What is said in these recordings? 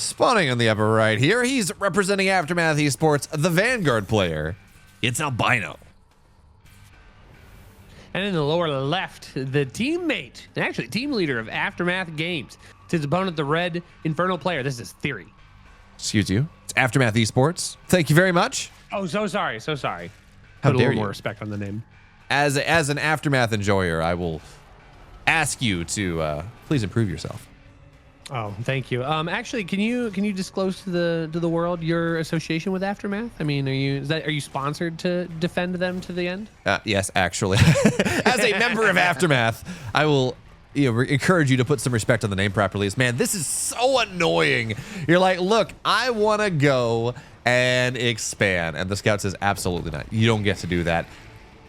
Spawning on the upper right here, he's representing Aftermath Esports, the Vanguard player. It's Albino. And in the lower left, the teammate, actually team leader of Aftermath Games. It's his opponent, the red Infernal player. This is TheoRy. Excuse you. It's Aftermath Esports. Thank you very much. Oh, so sorry. So sorry. How Put a dare little you? more respect on the name. As an Aftermath enjoyer, I will ask you to please improve yourself. Oh, thank you. Actually, can you disclose to the world your association with Aftermath? I mean, are you sponsored to defend them to the end? Yes, actually. As a member of Aftermath, I will encourage you to put some respect on the name properly. Man, this is so annoying. You're like, look, I want to go and expand, and the scout says absolutely not. You don't get to do that.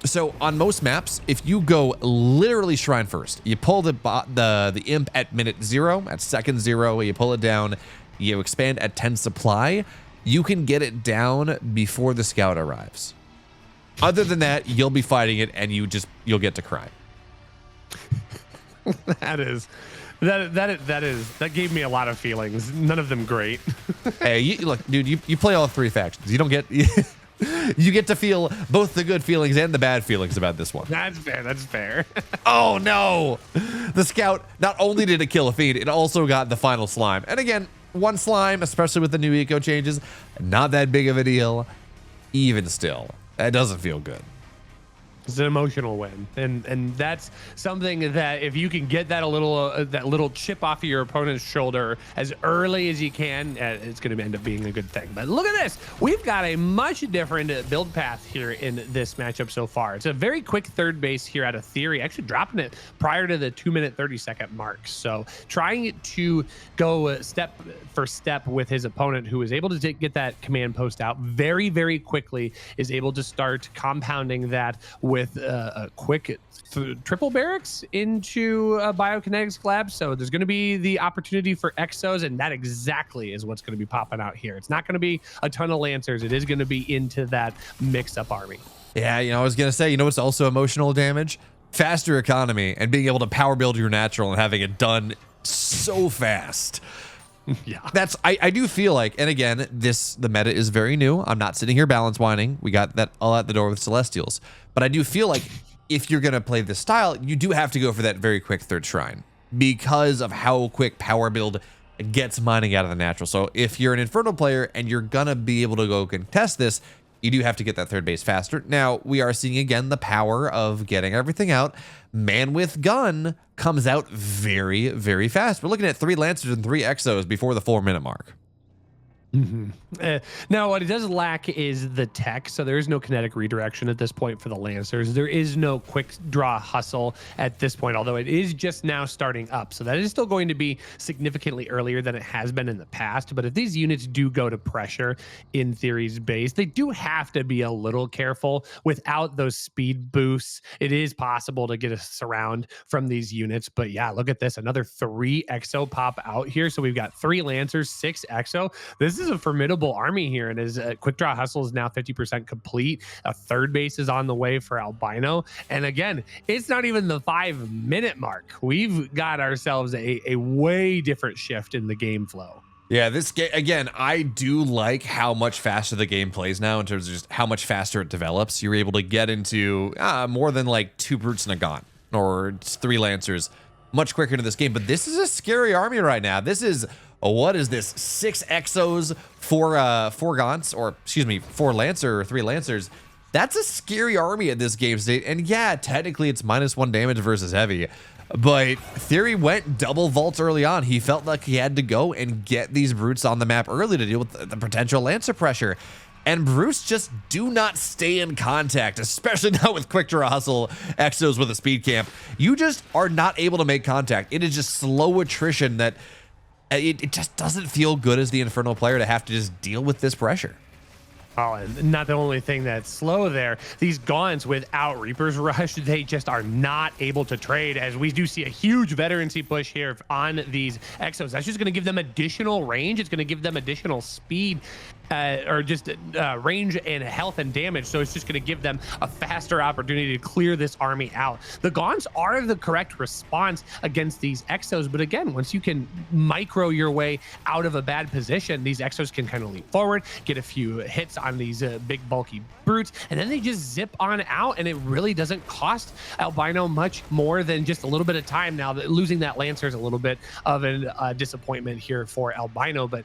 So on most maps, if you go literally shrine first, you pull the imp at minute 0, at second 0, you pull it down, you expand at 10 supply, you can get it down before the scout arrives. Other than that, you'll be fighting it and you'll get to cry. That gave me a lot of feelings. None of them great. Hey, look, dude, you play all 3 factions. You don't get you get to feel both the good feelings and the bad feelings about this one. That's fair. That's fair. Oh no! The scout, not only did it kill a feed, it also got the final slime. And again, one slime, especially with the new eco changes, not that big of a deal. Even still, that doesn't feel good. It's an emotional win, and that's something that if you can get that little chip off of your opponent's shoulder as early as you can, it's going to end up being a good thing. But look at this, we've got a much different build path here in this matchup so far. It's a very quick third base here out of TheoRy, actually dropping it prior to the 2-minute 30-second mark. So trying to go step for step with his opponent, who is able to get that command post out very, very quickly, is able to start compounding that with a quick triple barracks into a biokinetics lab. So there's going to be the opportunity for exos, and that exactly is what's going to be popping out here. It's not going to be a ton of lancers. It is going to be into that mixed up army. Yeah, I was going to say, what's also emotional damage? Faster economy and being able to power build your natural and having it done so fast. Yeah, I do feel like, and again, the meta is very new. I'm not sitting here balance whining. We got that all out the door with Celestials. But I do feel like if you're going to play this style, you do have to go for that very quick third shrine because of how quick power build gets mining out of the natural. So if you're an Infernal player and you're going to be able to go contest this, you do have to get that third base faster. Now, we are seeing again the power of getting everything out. Man with gun comes out very, very fast. We're looking at 3 Lancers and 3 Exos before the 4-minute mark. Now, what it does lack is the tech, so there is no kinetic redirection at this point for the Lancers. There is no quick draw hustle at this point, although it is just now starting up. So that is still going to be significantly earlier than it has been in the past. But if these units do go to pressure in TheoRy's base, they do have to be a little careful. Without those speed boosts, it is possible to get a surround from these units. But yeah, look at this, another 3 Exo pop out here. So we've got 3 Lancers, 6 Exo. This is a formidable army here, and his quick draw hustle is now 50% complete. A third base is on the way for Albino, and again, it's not even the 5-minute mark. We've got ourselves a way different shift in the game flow. Yeah, this game, again, I do like how much faster the game plays now in terms of just how much faster it develops. You're able to get into more than like 2 Brutes and a Gaunt or 3 Lancers much quicker into this game. But this is a scary army right now. This is, what is this? 6 Exos, 4 Gaunts, or excuse me, 4 Lancer or 3 Lancers. That's a scary army at this game state. And yeah, technically it's -1 damage versus heavy. But TheoRy went double vault early on. He felt like he had to go and get these Brutes on the map early to deal with the potential Lancer pressure. And Brutes just do not stay in contact, especially now with quick draw hustle Exos with a speed camp. You just are not able to make contact. It is just slow attrition that it just doesn't feel good as the Infernal player to have to just deal with this pressure. Oh, and not the only thing that's slow there. These Gaunts without Reaper's Rush, they just are not able to trade, as we do see a huge veterancy push here on these Exos. That's just going to give them additional range. It's going to give them additional speed. Or just range and health and damage. So it's just going to give them a faster opportunity to clear this army out. The Gaunts are the correct response against these Exos. But again, once you can micro your way out of a bad position, these Exos can kind of leap forward, get a few hits on these big bulky brutes, and then they just zip on out. And it really doesn't cost Albino much more than just a little bit of time. Now, losing that Lancer is a little bit of a disappointment here for Albino, but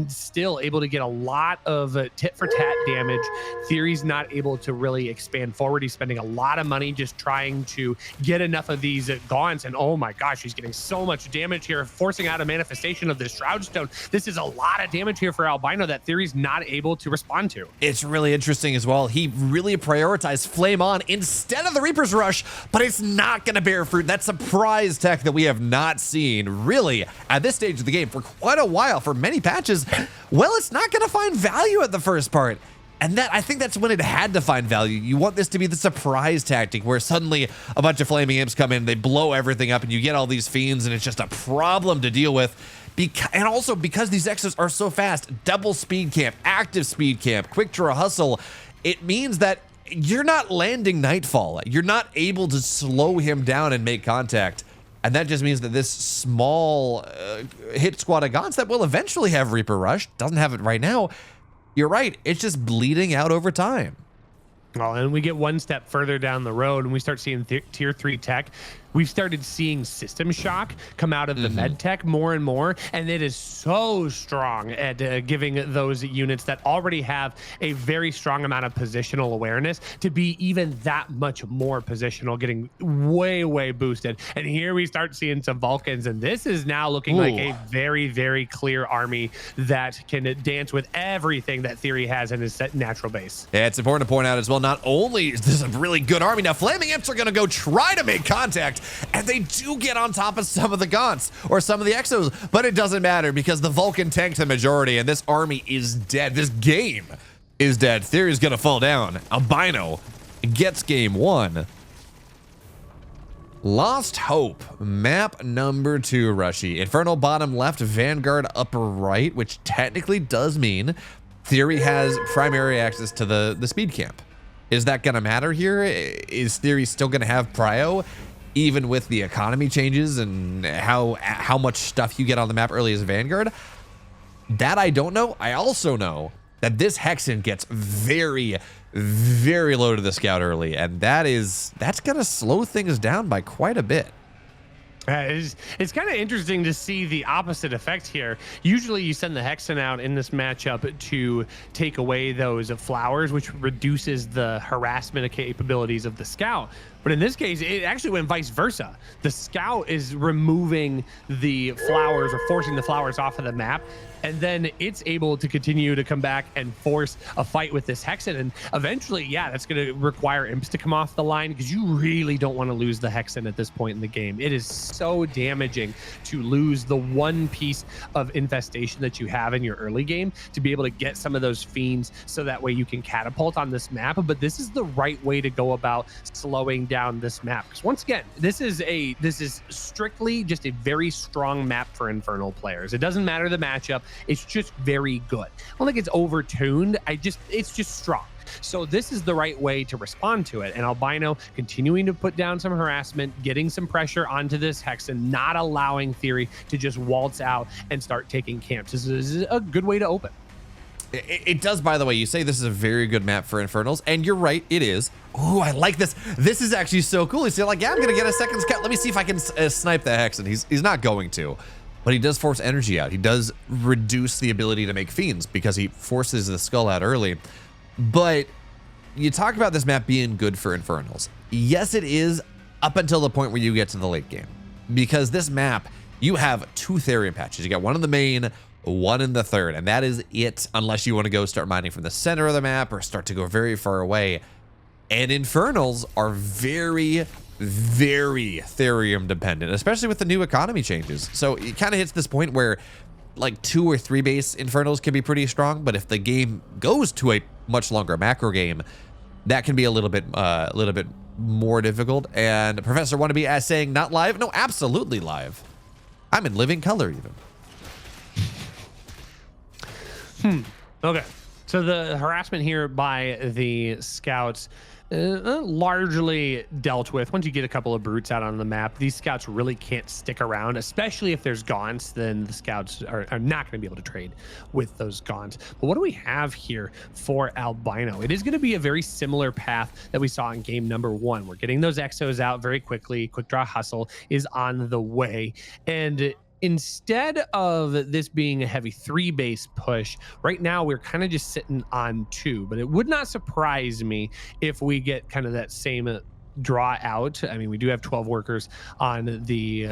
still able to get a lot of tit for tat damage. TheoRy's not able to really expand forward. He's spending a lot of money just trying to get enough of these Gaunts, and oh my gosh, he's getting so much damage here, forcing out a manifestation of the Shroud Stone. This is a lot of damage here for Albino that TheoRy's not able to respond to. It's really interesting as well. He really prioritized Flame On instead of the Reaper's Rush, but it's not going to bear fruit. That surprise tech that we have not seen really at this stage of the game for quite a while, for many patches. Well, it's not going to find value at the first part. And that, I think that's when it had to find value. You want this to be the surprise tactic where suddenly a bunch of flaming imps come in, they blow everything up, and you get all these fiends, and it's just a problem to deal with. And also because these Exos are so fast, double speed camp, active speed camp, quick draw hustle, it means that you're not landing Nightfall. You're not able to slow him down and make contact. And that just means that this small hit squad of Gaunts that will eventually have Reaper Rush, doesn't have it right now. You're right, it's just bleeding out over time. Well, and we get one step further down the road and we start seeing tier 3 tech. We've started seeing System Shock come out of the med tech more and more, and it is so strong at giving those units that already have a very strong amount of positional awareness to be even that much more positional, getting way boosted. And here we start seeing some Vulcans, and this is now looking like a very clear army that can dance with everything that TheoRy has in his natural base. Yeah, it's important to point out as well, not only is this a really good army, now Flaming Imps are going to go try to make contact, and they do get on top of some of the Gaunts or some of the Exos, but it doesn't matter because the Vulcan tanked the majority, and this army is dead. This game is dead. TheoRy's going to fall down. Albino gets game 1. Lost Hope, map number 2, Rushy. Infernal bottom left, Vanguard upper right, which technically does mean TheoRy has primary access to the speed camp. Is that going to matter here? Is TheoRy still going to have prio, even with the economy changes and how much stuff you get on the map early as Vanguard? That I don't know. I also know that this Hexen gets very low to the scout early, and that's going to slow things down by quite a bit. It's kind of interesting to see the opposite effect here. Usually you send the Hexen out in this matchup to take away those flowers, which reduces the harassment capabilities of the scout. But in this case, it actually went vice versa. The scout is removing the flowers or forcing the flowers off of the map, and then it's able to continue to come back and force a fight with this Hexen. And eventually, yeah, that's going to require imps to come off the line, because you really don't want to lose the Hexen at this point in the game. It is so damaging to lose the one piece of infestation that you have in your early game to be able to get some of those fiends, so that way you can catapult on this map. But this is the right way to go about slowing down this map, because once again, this is strictly just a very strong map for Infernal players. It doesn't matter the matchup. It's just very good. I don't think it's overtuned. It's just strong. So this is the right way to respond to it. And Albino continuing to put down some harassment, getting some pressure onto this Hexen, not allowing TheoRy to just waltz out and start taking camps. This is a good way to open. It does, by the way. You say this is a very good map for Infernals, and you're right, it is. Oh, I like this. This is actually so cool. He's like, yeah, I'm going to get a second scout. Let me see if I can snipe the Hexen. He's not going to. But he does force energy out. He does reduce the ability to make fiends because he forces the skull out early. But you talk about this map being good for Infernals. Yes, it is, up until the point where you get to the late game. Because this map, you have 2 Therium patches. You got one in the main, one in the third, and that is it, unless you want to go start mining from the center of the map or start to go very far away. And Infernals are very Therium dependent, especially with the new economy changes. So it kind of hits this point where like 2 or 3 base Infernals can be pretty strong, but if the game goes to a much longer macro game, that can be a little bit more difficult. And Professor Wannabe as saying not live? No, absolutely live. I'm in living color even. Okay. So the harassment here by the scouts largely dealt with. Once you get a couple of brutes out on the map, these scouts really can't stick around, especially if there's gaunts. Then the scouts are not going to be able to trade with those gaunts. But what do we have here for Albino? It is going to be a very similar path that we saw in game number 1. We're getting those exos out very quickly. Quick draw hustle is on the way, and instead of this being a heavy 3-base push, right now we're kind of just sitting on 2. But it would not surprise me if we get kind of that same draw out. I mean, we do have 12 workers on the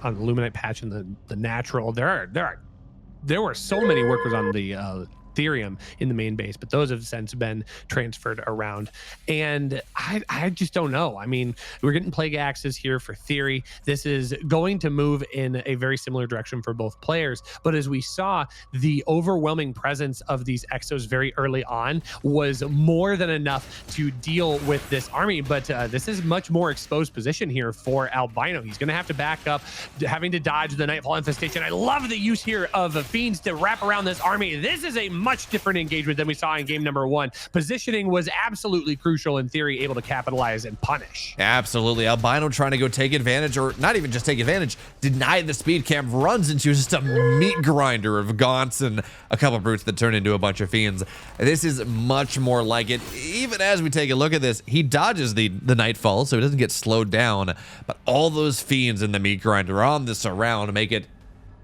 Illuminate patch and the natural. There were so many workers on the Ethereum in the main base, but those have since been transferred around. And I just don't know. I mean, we're getting plague axes here for TheoRy. This is going to move in a very similar direction for both players. But as we saw, the overwhelming presence of these exos very early on was more than enough to deal with this army. But this is much more exposed position here for Albino. He's going to have to back up, having to dodge the Nightfall infestation. I love the use here of fiends to wrap around this army. This is a much different engagement than we saw in game number 1. Positioning was absolutely crucial, in TheoRy able to capitalize and punish. Absolutely. Albino trying to go take advantage, or not even just take advantage, deny the speed camp, runs into just a meat grinder of gaunts and a couple brutes that turn into a bunch of fiends. This is much more like it. Even as we take a look at this, he dodges the nightfall, so he doesn't get slowed down, but all those fiends in the meat grinder on the surround make it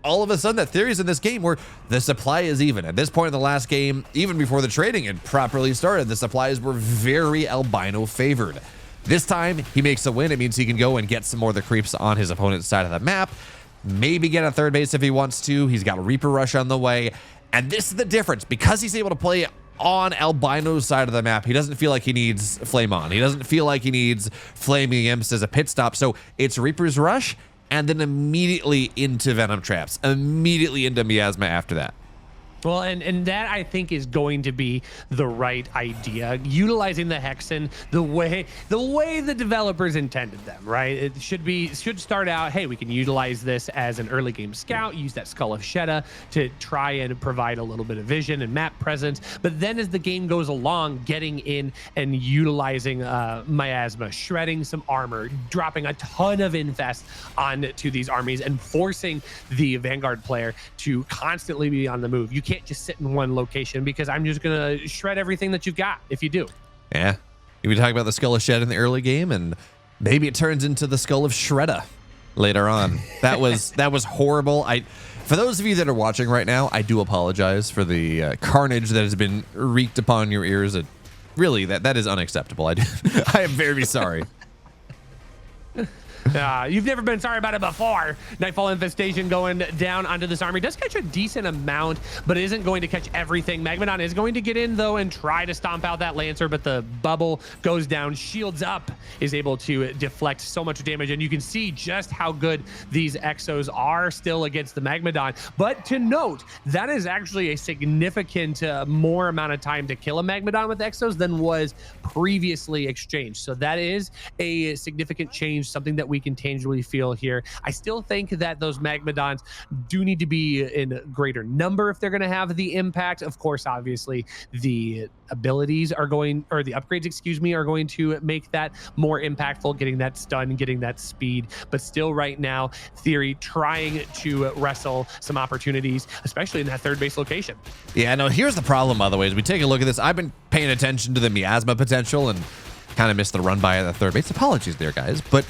all of a sudden that TheoRy's in this game where the supply is even. At this point in the last game, even before the trading had properly started, the supplies were very Albino favored. This time, he makes a win. It means he can go and get some more of the creeps on his opponent's side of the map. Maybe get a 3rd base if he wants to. He's got a Reaper Rush on the way. And this is the difference. Because he's able to play on Albino's side of the map, he doesn't feel like he needs Flame On. He doesn't feel like he needs Flaming Imps as a pit stop. So it's Reaper's Rush, and then immediately into Venom Traps, immediately into Miasma after that. Well, and that I think is going to be the right idea, utilizing the Hexen the way the developers intended them, right? It should start out, hey, we can utilize this as an early game scout, use that Skull of Shedda to try and provide a little bit of vision and map presence. But then as the game goes along, getting in and utilizing Miasma, shredding some armor, dropping a ton of infest onto these armies, and forcing the Vanguard player to constantly be on the move. You can't just sit in one location, because I'm just gonna shred everything that you've got if you do. Yeah, you were talking about the Skull of Shedda in the early game, and maybe it turns into the Skull of Shredda later on. That was horrible. For those of you that are watching right now, I do apologize for the carnage that has been wreaked upon your ears. Really, that is unacceptable. I am very sorry. You've never been sorry about it before. Nightfall infestation going down onto this army does catch a decent amount, but it isn't going to catch everything. Magmadon is going to get in though and try to stomp out that Lancer, but the bubble goes down. Shields Up is able to deflect so much damage, and you can see just how good these Exos are still against the Magmadon. But to note, that is actually a significant more amount of time to kill a Magmadon with Exos than was previously exchanged. So that is a significant change, something that we can tangibly feel here. I still think that those Magmadons do need to be in greater number if they're going to have the impact. Of course, obviously, the abilities are going, or the upgrades, excuse me, are going to make that more impactful, getting that stun, getting that speed. But still right now, TheoRy trying to wrestle some opportunities, especially in that 3rd base location. Yeah, no, here's the problem, by the way, as we take a look at this. I've been paying attention to the Miasma potential and kind of missed the run by at the 3rd base. Apologies there, guys. But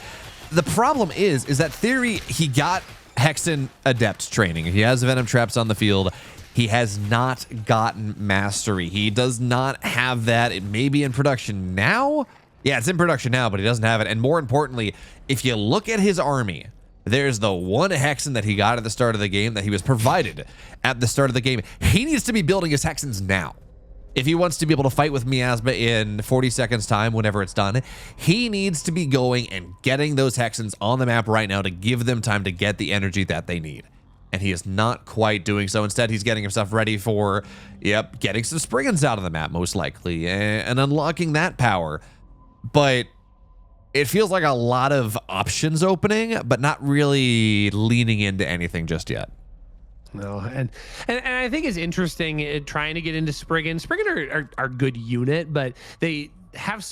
the problem is that TheoRy, he got Hexen Adept training. He has Venom Traps on the field. He has not gotten Mastery. He does not have that. It may be in production now. Yeah, it's in production now, but he doesn't have it. And more importantly, if you look at his army, there's the one Hexen that he got at the start of the game, that he was provided at the start of the game. He needs to be building his Hexens now. If he wants to be able to fight with Miasma in 40 seconds time, whenever it's done, he needs to be going and getting those Hexens on the map right now to give them time to get the energy that they need. and he is not quite doing so. Instead, he's getting himself ready for, getting some Spriggans out of the map, most likely, and unlocking that power. But it feels like a lot of options opening, but not really leaning into anything just yet. No, and I think it's interesting trying to get into Spriggan. Spriggan are good unit, but they have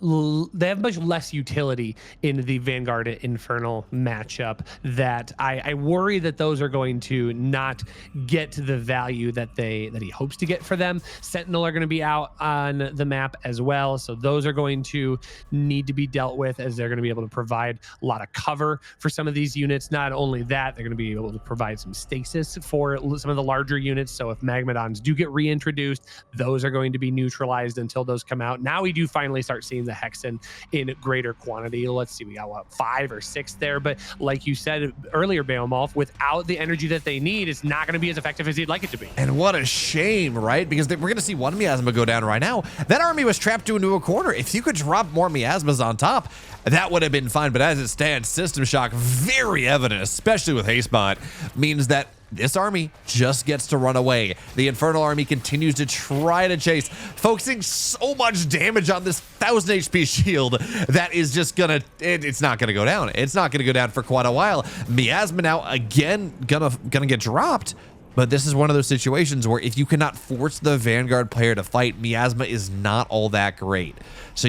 much less utility in the Vanguard Infernal matchup that I worry that those are going to not get the value that he hopes to get for them. Sentinel are going to be out on the map as well, so those are going to need to be dealt with, as they're going to be able to provide a lot of cover for some of these units. Not only that, they're going to be able to provide some stasis for some of the larger units, so if Magmadons do get reintroduced, those are going to be neutralized until those come out. Now we do finally start seeing the Hexen in greater quantity. Let's see, we got 5 or 6 there, but like you said earlier, BeoMulf, without the energy that they need, it's not going to be as effective as you'd like it to be. And what a shame, right? Because we're going to see one miasma go down right now. That army was trapped into a corner. If you could drop more miasmas on top, that would have been fine. But as it stands, System Shock, very evident, especially with Hastebot, means that this army just gets to run away. The Infernal army continues to try to chase, focusing so much damage on this 1000 HP shield that is just gonna, it's not gonna go down. It's not gonna go down for quite a while. Miasma now again gonna get dropped. But this is one of those situations where if you cannot force the Vanguard player to fight, Miasma is not all that great. So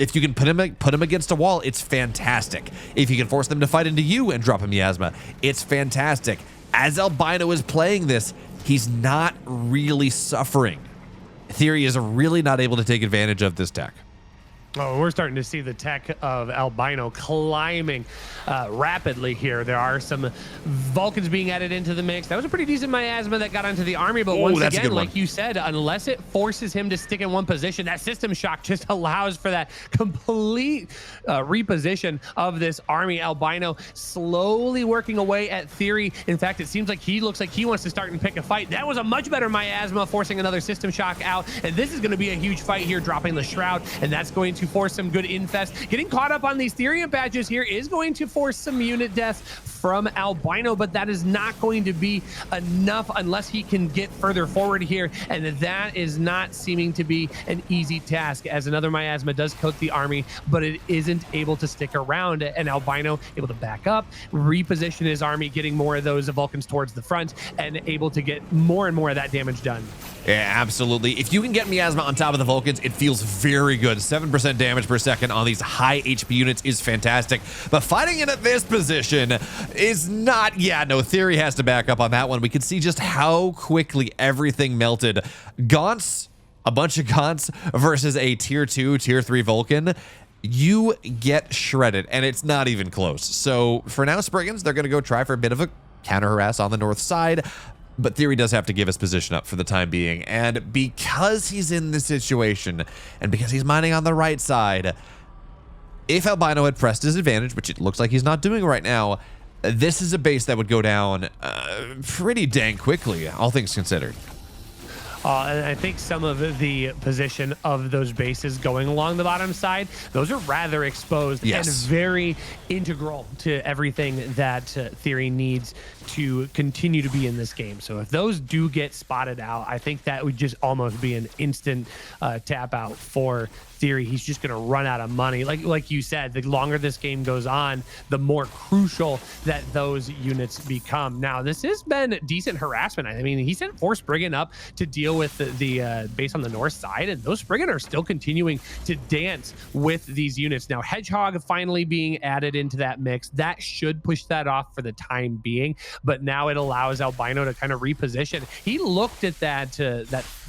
if you can put him against a wall, it's fantastic. If you can force them to fight into you and drop a Miasma, it's fantastic. As Albino is playing this, he's not really suffering. TheoRy is really not able to take advantage of this tech. Oh, we're starting to see the tech of Albino climbing rapidly here. There are some Vulcans being added into the mix. That was a pretty decent miasma that got onto the army, but once again, like you said, unless it forces him to stick in one position, that System Shock just allows for that complete reposition of this army. Albino slowly working away at TheoRy. In fact, it seems like he looks like he wants to start and pick a fight. That was a much better miasma, forcing another System Shock out, and this is going to be a huge fight here, dropping the Shroud, and that's going to force some good infest. Getting caught up on these Therium patches here is going to force some unit death from Albino, but that is not going to be enough unless he can get further forward here, and that is not seeming to be an easy task, as another miasma does coat the army, but it isn't able to stick around, and Albino able to back up, reposition his army, getting more of those Vulcans towards the front, and able to get more and more of that damage done. Yeah, absolutely. If you can get Miasma on top of the Vulcans, it feels very good. 7% damage per second on these high HP units is fantastic. But fighting in at this position is not, TheoRy has to back up on that one. We can see just how quickly everything melted. Gaunts, a bunch of Gaunts versus a tier 2, tier 3 Vulcan. You get shredded, and it's not even close. So for now, Spriggans, they're going to go try for a bit of a counter harass on the north side. But TheoRy does have to give his position up for the time being. And because he's in this situation, and because he's mining on the right side, if Albino had pressed his advantage, which it looks like he's not doing right now, this is a base that would go down pretty dang quickly, all things considered. And I think some of the position of those bases going along the bottom side, those are rather exposed and very integral to everything that TheoRy needs to continue to be in this game. So if those do get spotted out, I think that would just almost be an instant tap out for TheoRy. He's just going to run out of money. Like you said, the longer this game goes on, the more crucial that those units become. Now, this has been decent harassment. I mean, he sent 4 Spriggan up to deal with the base on the north side, and those Spriggan are still continuing to dance with these units. Now, Hedgehog finally being added into that mix, that should push that off for the time being, but now it allows Albino to kind of reposition. He looked at that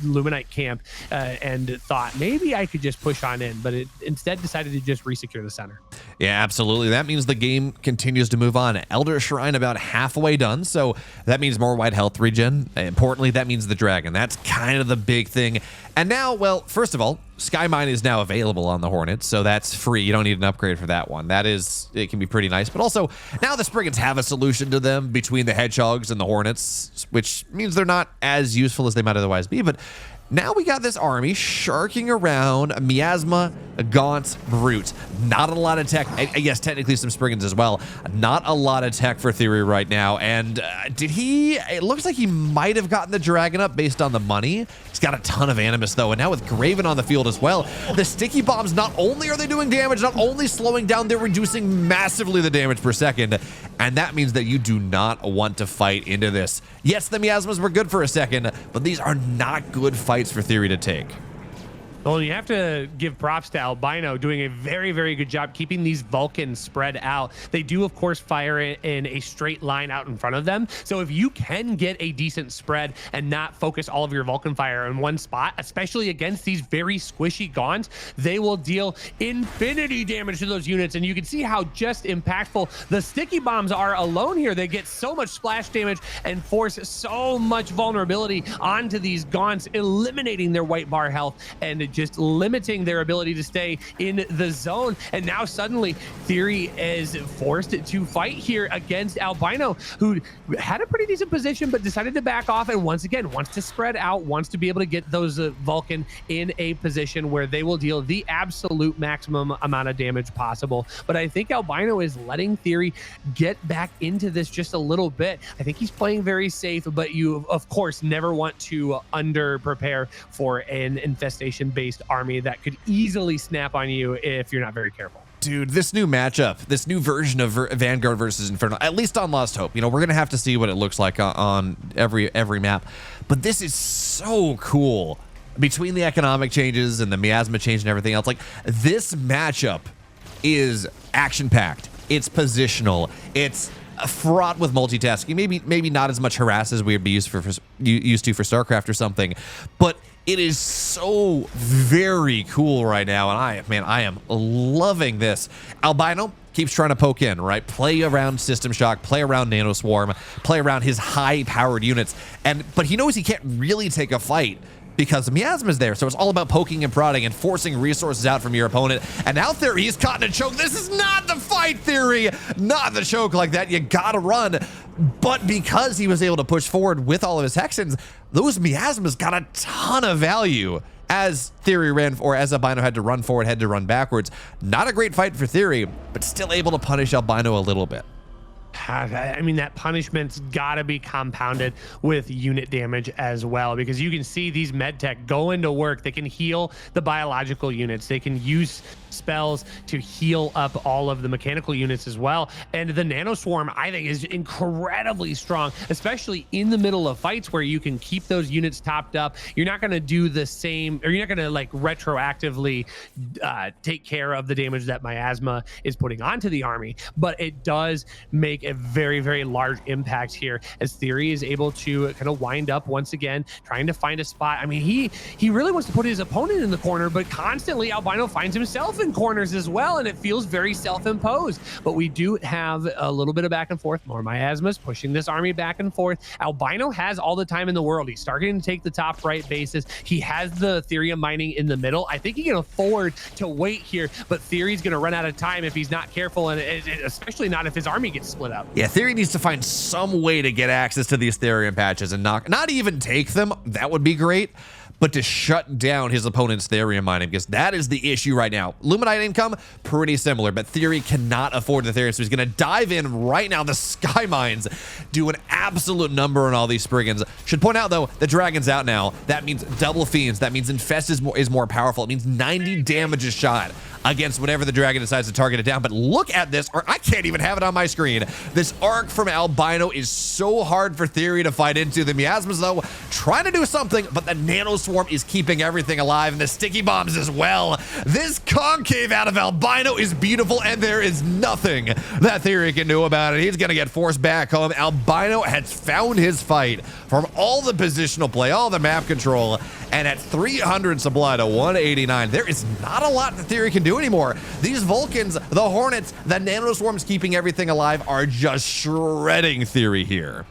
Luminite camp and thought, maybe I could just push on in, but it instead decided to just resecure the center. Yeah, absolutely. That means the game continues to move on. Elder Shrine about halfway done, so that means more white health regen. Importantly, that means the dragon. That's kind of the big thing. And now, well, first of all, Sky Mine is now available on the Hornets, so that's free. You don't need an upgrade for that one. It can be pretty nice. But also, now the Spriggans have a solution to them between the Hedgehogs and the Hornets, which means they're not as useful as they might otherwise be. But Now we got this army sharking around Miasma, Gaunt, Brute. Not a lot of tech. Yes, technically some Spriggans as well. Not a lot of tech for TheoRy right now. And it looks like he might have gotten the Dragon up based on the money. He's got a ton of Animus though. And now with Graven on the field as well, the sticky bombs, not only are they doing damage, not only slowing down, they're reducing massively the damage per second. And that means that you do not want to fight into this. Yes, the Miasmas were good for a second, but these are not good fights for TheoRy to take. Well, you have to give props to Albino doing a very, very good job keeping these Vulcans spread out. They do, of course, fire in a straight line out in front of them. So if you can get a decent spread and not focus all of your Vulcan fire in one spot, especially against these very squishy Gaunts, they will deal infinity damage to those units. And you can see how just impactful the sticky bombs are alone here. They get so much splash damage and force so much vulnerability onto these Gaunts, eliminating their white bar health and just limiting their ability to stay in the zone. And now suddenly TheoRy is forced to fight here against Albino, who had a pretty decent position but decided to back off, and once again wants to spread out, wants to be able to get those Vulcan in a position where they will deal the absolute maximum amount of damage possible. But I think Albino is letting TheoRy get back into this just a little bit. I think he's playing very safe, but you of course never want to under prepare for an infestation-based army that could easily snap on you if you're not very careful. Dude, this new matchup, this new version of Vanguard versus Infernal, at least on Lost Hope, you know, we're going to have to see what it looks like on every map. But this is so cool. Between the economic changes and the miasma change and everything else, like, this matchup is action-packed. It's positional. It's fraught with multitasking. Maybe not as much harass as we would be used to for StarCraft or something, but it is so very cool right now, and I am loving this. Albino keeps trying to poke in, right? Play around System Shock, play around Nano Swarm, play around his high-powered units, but he knows he can't really take a fight because the miasma is there. So it's all about poking and prodding and forcing resources out from your opponent. And out there, he's caught in a choke. This is not the fight, TheoRy. Not the choke like that. You gotta run. But because he was able to push forward with all of his Hexens, those miasmas got a ton of value as TheoRy ran, or as Albino had to run forward, had to run backwards. Not a great fight for TheoRy, but still able to punish Albino a little bit. I mean, that punishment's got to be compounded with unit damage as well, because you can see these medtech go into work. They can heal the biological units. They can use spells to heal up all of the mechanical units as well. And the Nano Swarm, I think, is incredibly strong, especially in the middle of fights where you can keep those units topped up. You're not going to do the same, or you're not going to like retroactively take care of the damage that miasma is putting onto the army, but it does make a very, very large impact here as TheoRy is able to kind of wind up once again, trying to find a spot. I mean, he really wants to put his opponent in the corner, but constantly Albino finds himself in corners as well, and it feels very self-imposed. But we do have a little bit of back and forth, more miasmas pushing this army back and forth. Albino has all the time in the world. He's starting to take the top right bases. He has the Therium mining in the middle. I think he can afford to wait here, but TheoRy's going to run out of time if he's not careful, and especially not if his army gets split up. Yeah, TheoRy needs to find some way to get access to these Therium patches and not even take them. That would be great, but to shut down his opponent's Therium mining, because that is the issue right now. Luminite income, pretty similar, but TheoRy cannot afford the Therium, so he's going to dive in right now. The Sky Mines do an absolute number on all these Spriggans. Should point out, though, the Dragon's out now. That means double Fiends. That means Infest is more powerful. It means 90 damage a shot against whenever the Dragon decides to target it down. But look at this. I can't even have it on my screen. This arc from Albino is so hard for TheoRy to fight into. The miasmas, though, trying to do something, but the Nano Swarm is keeping everything alive, and the sticky bombs as well. This concave out of Albino is beautiful, and there is nothing that TheoRy can do about it. He's going to get forced back home. Albino has found his fight from all the positional play, all the map control, and at 300 supply to 189, there is not a lot that TheoRy can do anymore. These Vulcans, the Hornets, the Nano Swarms keeping everything alive are just shredding TheoRy here.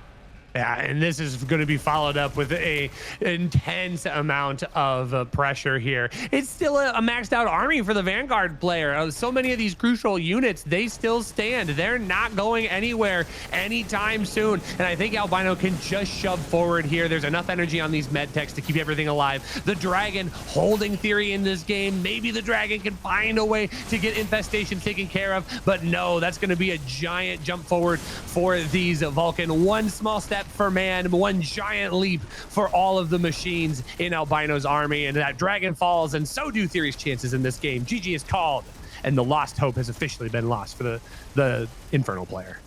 Yeah, and this is going to be followed up with a intense amount of pressure here. It's still a maxed out army for the Vanguard player. So many of these crucial units, they still stand. They're not going anywhere anytime soon. And I think Albino can just shove forward here. There's enough energy on these med techs to keep everything alive. The Dragon holding TheoRy in this game. Maybe the Dragon can find a way to get infestation taken care of, but no, that's going to be a giant jump forward for these Vulcan. One small step for man, one giant leap for all of the machines in Albino's army, and that Dragon falls, and so do TheoRy's chances in this game. GG is called, and the lost hope has officially been lost for the Infernal player.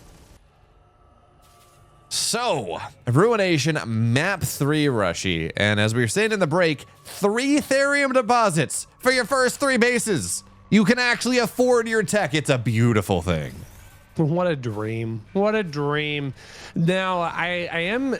So, Ruination, map 3, Rushy, and as we were saying in the break, 3 Therium deposits for your first 3 bases. You can actually afford your tech. It's a beautiful thing. What a dream. What a dream. Now, I am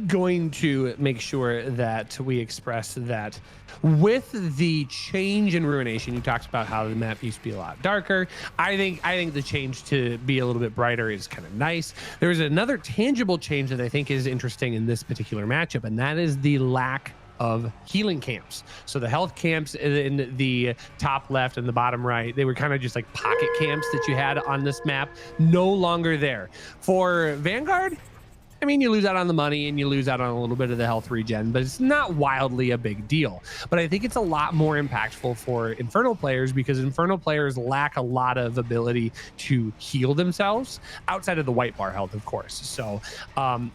going to make sure that we express that with the change in Ruination, you talked about how the map used to be a lot darker. I think the change to be a little bit brighter is kind of nice. There's another tangible change that I think is interesting in this particular matchup, and that is the lack of healing camps. So the health camps in the top left and the bottom right, they were kind of just like pocket camps that you had on this map, no longer there. For Vanguard, I mean, you lose out on the money and you lose out on a little bit of the health regen, but it's not wildly a big deal. But I think it's a lot more impactful for Infernal players because Infernal players lack a lot of ability to heal themselves outside of the white bar health, of course. So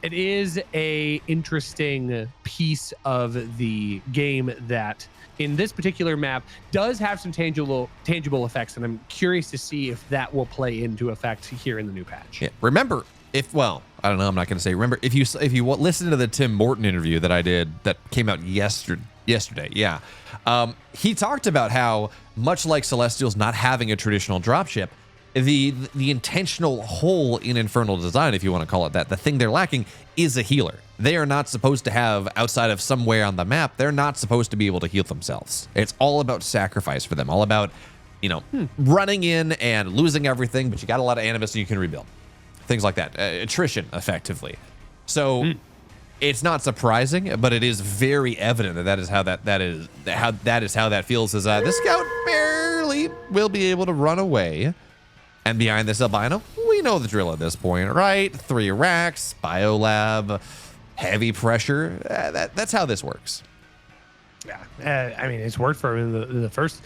it is a interesting piece of the game that in this particular map does have some tangible effects, and I'm curious to see if that will play into effect here in the new patch. Yeah, remember, I don't know, I'm not going to say, remember, if you listen to the Tim Morton interview that I did that came out yesterday, yeah, he talked about how, much like Celestials not having a traditional dropship, the intentional hole in Infernal design, if you want to call it that, the thing they're lacking is a healer. They are not supposed to have, outside of somewhere on the map, they're not supposed to be able to heal themselves. It's all about sacrifice for them, all about, running in and losing everything, but you got a lot of animus and you can rebuild. Things like that, attrition, effectively. So it's not surprising, but it is very evident that is how that feels. As the scout barely will be able to run away, and behind this Albino, we know the drill at this point, right? 3 racks, biolab, heavy pressure. That's how this works. Yeah, I mean, it's worked for him in the first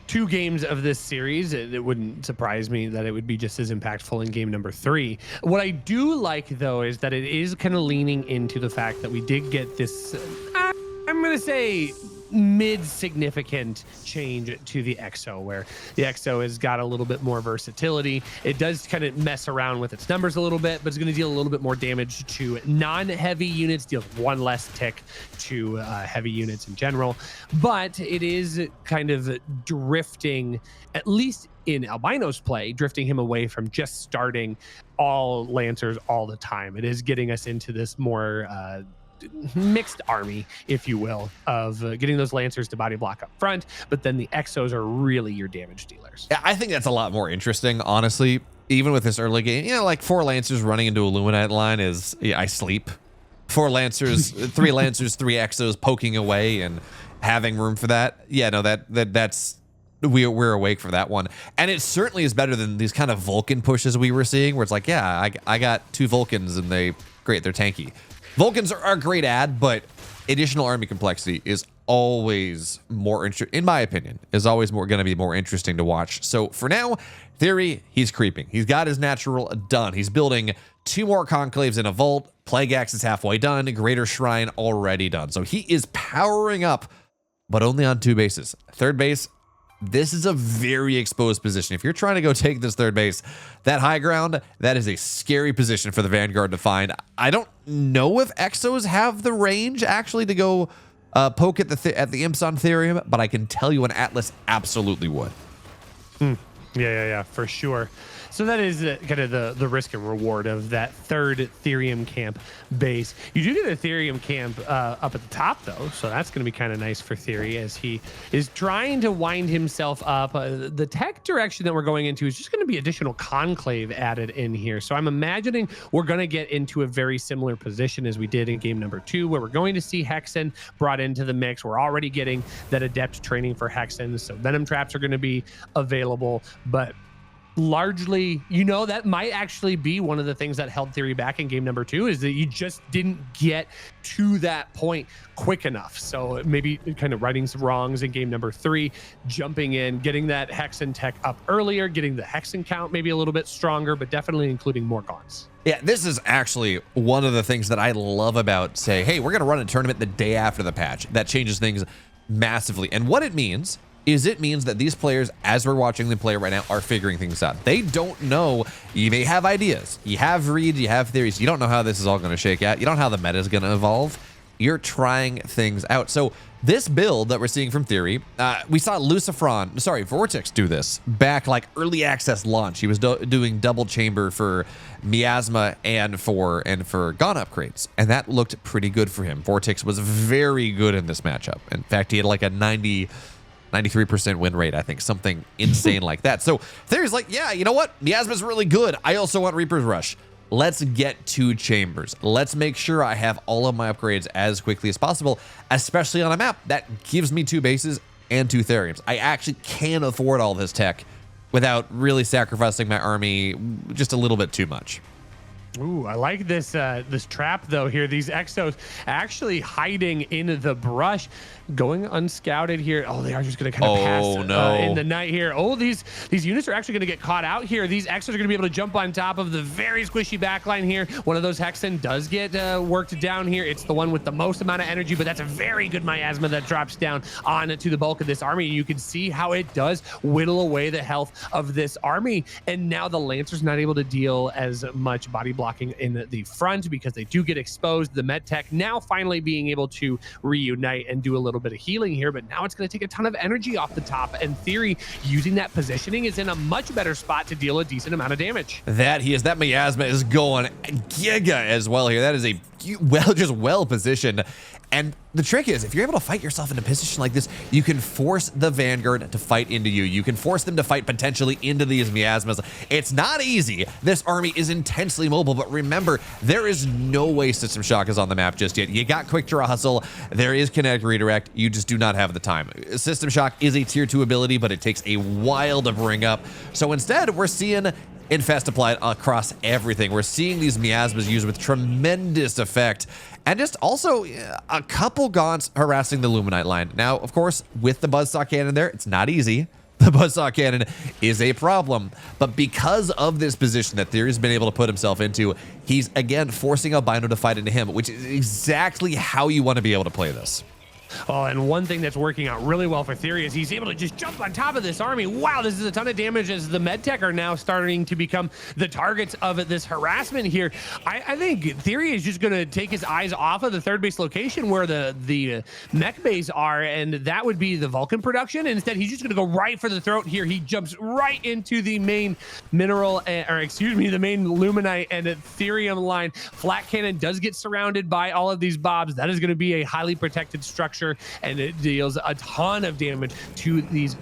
2 games of this series. It wouldn't surprise me that it would be just as impactful in game number 3. What I do like, though, is that it is kind of leaning into the fact that we did get this, I'm going to say, mid-significant change to the EXO, where the EXO has got a little bit more versatility. It does kind of mess around with its numbers a little bit, but it's going to deal a little bit more damage to non-heavy units, deals 1 less tick to heavy units in general. But it is kind of drifting, at least in Albino's play, drifting him away from just starting all Lancers all the time. It is getting us into this more mixed army, if you will, of getting those Lancers to body block up front, but then the Exos are really your damage dealers. Yeah, I think that's a lot more interesting, honestly. Even with this early game, like 4 Lancers running into a Luminite line is, I sleep. 4 Lancers, 3 Lancers, 3 Exos poking away and having room for that. Yeah, no, that's we're awake for that one. And it certainly is better than these kind of Vulcan pushes we were seeing, where it's like, yeah, I got 2 Vulcans and they're tanky. Vulcans are a great add, but additional army complexity is always more in my opinion, is always going to be more interesting to watch. So for now, TheoRy, he's creeping. He's got his natural done. He's building 2 more conclaves in a vault. Plague Axe is halfway done. Greater Shrine already done. So he is powering up, but only on 2 bases. 3rd base, this is a very exposed position. If you're trying to go take this 3rd base, that high ground, that is a scary position for the Vanguard to find. I don't know if Exos have the range actually to go poke at the imps on Therium, but I can tell you an Atlas absolutely would. Yeah, for sure. So that is kind of the risk and reward of that third Therium camp base. You do get a Therium camp up at the top, though, so that's going to be kind of nice for Theory as he is trying to wind himself up. The tech direction that we're going into is just going to be additional Conclave added in here. So I'm imagining we're going to get into a very similar position as we did in game number 2, where we're going to see Hexen brought into the mix. We're already getting that adept training for Hexen, so Venom Traps are going to be available, but largely, that might actually be one of the things that held Theory back in game number 2, is that you just didn't get to that point quick enough. So maybe kind of righting some wrongs in game number 3, jumping in, getting that Hexen tech up earlier, getting the Hexen count maybe a little bit stronger, but definitely including more gaunts. Yeah, this is actually one of the things that I love about, say, hey, we're going to run a tournament the day after the patch. That changes things massively. And what it means is it means that these players, as we're watching them play right now, are figuring things out. They don't know. You may have ideas. You have reads, you have theories. You don't know how this is all going to shake out. You don't know how the meta is going to evolve. You're trying things out. So this build that we're seeing from Theory, we saw Vortex do this back like early access launch. He was doing double chamber for Miasma and for Gaunt upgrades, and that looked pretty good for him. Vortex was very good in this matchup. In fact, he had like a 93% win rate, I think, something insane like that. So Theory's like, yeah, you know what? Miasma's really good. I also want Reaper's Rush. Let's get 2 chambers. Let's make sure I have all of my upgrades as quickly as possible, especially on a map that gives me 2 bases and 2 Theriums. I actually can afford all this tech without really sacrificing my army just a little bit too much. Ooh, I like this this trap though here. These Exos actually hiding in the brush, going unscouted here. Oh, they are just going to kind of pass in the night here. Oh, these units are actually going to get caught out here. These Exos are going to be able to jump on top of the very squishy backline here. One of those Hexen does get worked down here. It's the one with the most amount of energy, but that's a very good miasma that drops down onto the bulk of this army. You can see how it does whittle away the health of this army, and now the Lancer's not able to deal as much body blocking in the front because they do get exposed. The med tech now finally being able to reunite and do a little bit of healing here, but now it's going to take a ton of energy off the top, and Theory, using that positioning, is in a much better spot to deal a decent amount of damage. That miasma is going giga as well here. That is a well positioned. And the trick is, if you're able to fight yourself in a position like this, you can force the Vanguard to fight into you. You can force them to fight potentially into these miasmas. It's not easy. This army is intensely mobile, but remember, there is no way System Shock is on the map just yet. You got Quick Draw Hustle. There is Connect Redirect. You just do not have the time. System Shock is a tier 2 ability, but it takes a while to bring up. So instead, we're seeing Infest applied across everything. We're seeing these miasmas used with tremendous effect, and just also a couple gaunts harassing the Luminite line. Now, of course, with the Buzzsaw Cannon there, it's not easy. The Buzzsaw Cannon is a problem, but because of this position that Theory's been able to put himself into, he's again forcing Albino to fight into him, which is exactly how you want to be able to play this. Oh, and one thing that's working out really well for Theory is he's able to just jump on top of this army. Wow, this is a ton of damage as the medtech are now starting to become the targets of this harassment here. I think Theory is just going to take his eyes off of the third base location where the mech base are, and that would be the Vulcan production. And instead, he's just going to go right for the throat here. He jumps right into the main mineral, the main Luminite and Ethereum line. Flat Cannon does get surrounded by all of these bobs. That is going to be a highly protected structure, and it deals a ton of damage to these.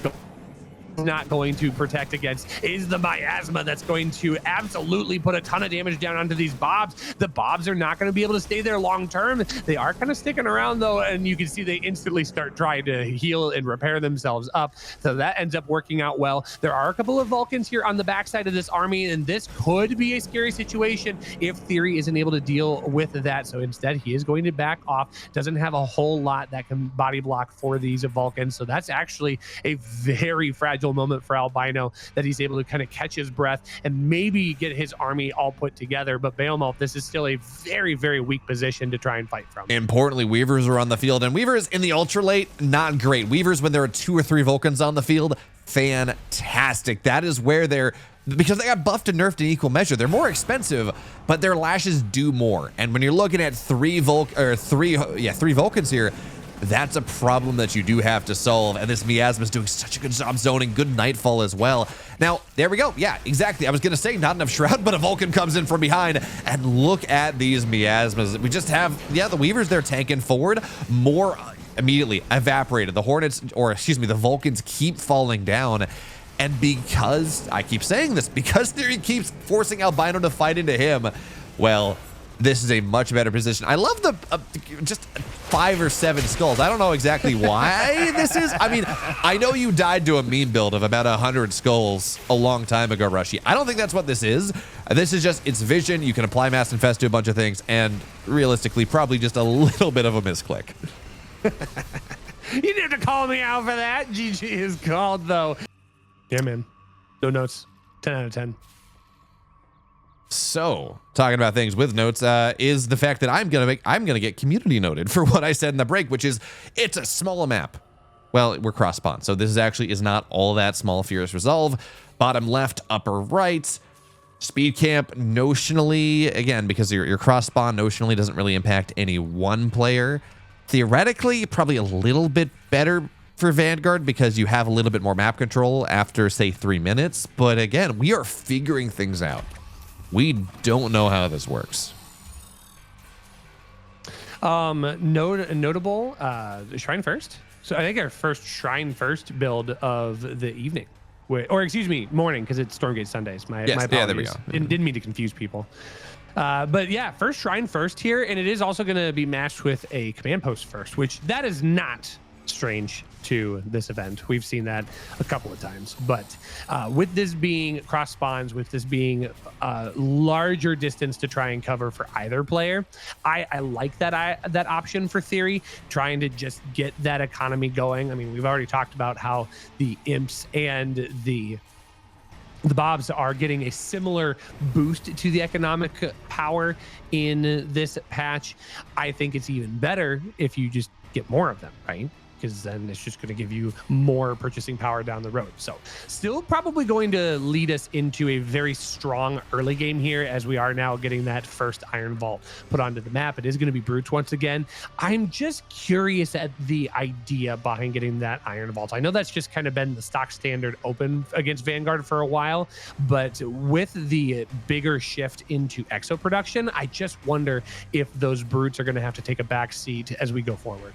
Not going to protect against is the miasma that's going to absolutely put a ton of damage down onto these bobs. The bobs are not going to be able to stay there long term. They are kind of sticking around though, and you can see they instantly start trying to heal and repair themselves up, so that ends up working out well. There are a couple of Vulcans here on the backside of this army, and this could be a scary situation if Theory isn't able to deal with that. So instead, he is going to back off. Doesn't have a whole lot that can body block for these Vulcans, so that's actually a very fragile moment for Albino, that he's able to kind of catch his breath and maybe get his army all put together. But BeoMulf, this is still a very, very weak position to try and fight from. Importantly, Weavers are on the field, and Weavers in the ultra late, not great. Weavers, when there are 2 or 3 Vulcans on the field, fantastic. That is where they're, because they got buffed and nerfed in equal measure. They're more expensive, but their lashes do more. And when you're looking at 3 Vulcans here, that's a problem that you do have to solve. And this Miasma is doing such a good job zoning. Good Nightfall as well. Now, there we go. Yeah, exactly. I was going to say not enough Shroud, but a Vulcan comes in from behind. And look at these Miasmas. We just have, yeah, the Weavers, they're tanking forward. More immediately evaporated. The Hornets, or excuse me, the Vulcans keep falling down. And because, I keep saying this, because TheoRy keeps forcing Albino to fight into him, well, this is a much better position. I love the just 5 or 7 skulls. I don't know exactly why this is. I mean, I know you died to a meme build of about 100 skulls a long time ago, Rushy. I don't think that's what this is. This is just its vision. You can apply Mass Infest to a bunch of things, and realistically, probably just a little bit of a misclick. You didn't have to call me out for that. GG is called, though. Yeah, man. No notes. 10 out of 10. So, talking about things with notes is the fact that I'm gonna get community noted for what I said in the break, which is it's a small map. Well, we're cross spawn, so this is not all that small. Furious Resolve, bottom left, upper right, speed camp notionally, again, because your cross spawn notionally doesn't really impact any one player. Theoretically, probably a little bit better for Vanguard because you have a little bit more map control after, say, 3 minutes. But again, we are figuring things out. We don't know how this works. Notable Shrine First. So I think our first Shrine First build of the evening. Or excuse me, morning, because it's Stormgate Sundays. My apologies. Yeah, there we go. Didn't mean to confuse people. But yeah, first Shrine First here, and it is also going to be matched with a command post first, which that is not strange to this event. We've seen that a couple of times, but with this being cross spawns, with this being larger distance to try and cover for either player, I like that option for TheoRy, trying to just get that economy going. I mean, we've already talked about how the imps and the Bobs are getting a similar boost to the economic power in this patch. I think it's even better if you just get more of them, right? Because then it's just going to give you more purchasing power down the road. So still probably going to lead us into a very strong early game here, as we are now getting that first Iron Vault put onto the map. It is going to be Brutes once again. I'm just curious at the idea behind getting that Iron Vault. I know that's just kind of been the stock standard open against Vanguard for a while, but with the bigger shift into exo production, I just wonder if those Brutes are going to have to take a back seat as we go forward.